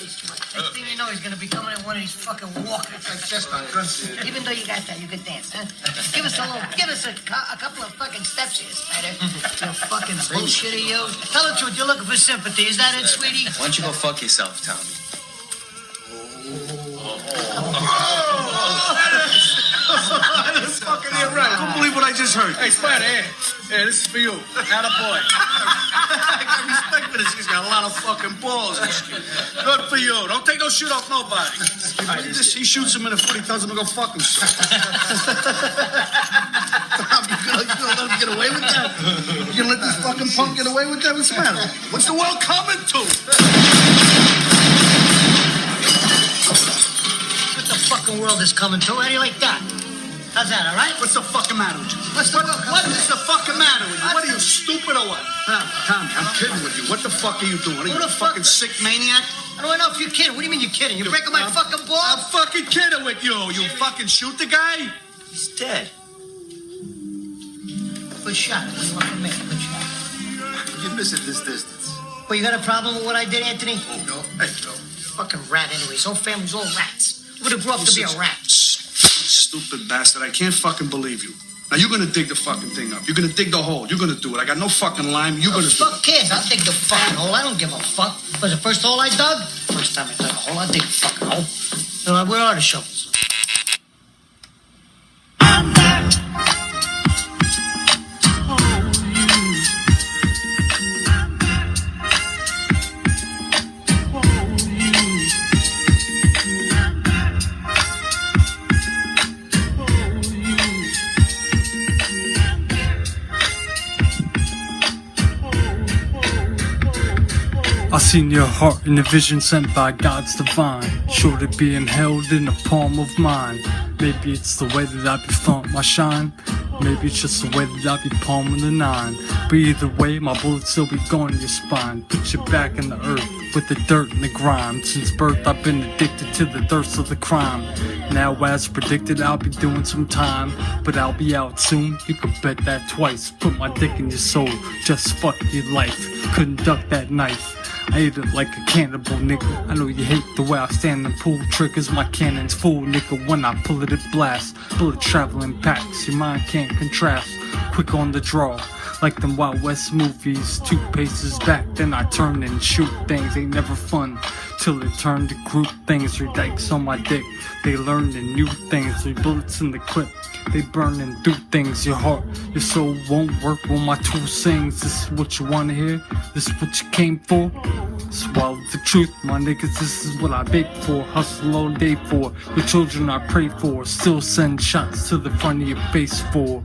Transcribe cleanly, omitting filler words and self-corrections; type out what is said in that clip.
Next thing you know, he's gonna be coming in one of these fucking walkers. Like just on Gunz. Even though you got that, you could dance, huh? Give us a couple of fucking steps here, Spider. You fucking bullshit of you. Tell the truth, you're looking for sympathy. Is that it, sweetie? Why don't you go fuck yourself, Tommy? That's fucking right. I can't believe what I just heard. Hey, Spider, hey, this is for you. Not a boy. I got respect for this. He's got a lot of fucking balls. Good for you. Don't take no shit off nobody. He shoots him in the foot. He tells him to go fuck himself. You gonna let him get away with that? You gonna let this fucking punk get away with that? What's the matter? What's the world coming to? What the fucking world is coming to? How do you like that? How's that, all right? What's the fucking matter with you? What is the fucking matter with you? What are you, stupid or what? Tommy, I'm kidding with you. What the fuck are you doing? Are you a fucking sick maniac? I don't know if you're kidding. What do you mean you're kidding? You're breaking my fucking balls? I'm fucking kidding with you. You fucking shoot the guy? He's dead. Good shot. What do you want from me? Good shot. You miss it this distance. Well, you got a problem with what I did, Anthony? No. Hey, no. Fucking rat anyway. His whole family's all rats. You would have grew up to be a rat. Stupid bastard. I can't fucking believe you. Now you're gonna dig the fucking thing up. You're gonna dig the hole. You're gonna do it. I got no fucking lime. You're gonna do it. Fuck kids. I'll dig the fucking hole. I don't give a fuck. Was the first hole I dug? First time I dug a hole, I'll dig a fucking hole. Where are the shovels? I seen your heart in a vision sent by God's divine. Showed it being held in the palm of mine. Maybe it's the way that I be flaunt my shine. Maybe it's just the way that I be palming the 9. But either way, my bullets still be going to your spine. Put you back in the earth with the dirt and the grime. Since birth I've been addicted to the thirst of the crime. Now as predicted I'll be doing some time, but I'll be out soon, you can bet that twice. Put my dick in your soul, just fuck your life. Couldn't duck that knife, I ate it like a cannibal, nigga. I know you hate the way I stand and pull triggers. My cannon's full, nigga. When I pull it, it blasts. Bullet traveling packs, your mind can't contrast. Quick on the draw, like them Wild West movies. 2 paces back, then I turn and shoot things. Ain't never fun till it turned to group things. 3 dikes on my dick, they learn the new things. 3 bullets in the clip, they burn and do things. Your heart, your soul won't work when my tool sings. This is what you wanna hear? This is what you came for? Swallow the truth, my niggas, this is what I beg for. Hustle all day for, your children I pray for. Still send shots to the front of your face for.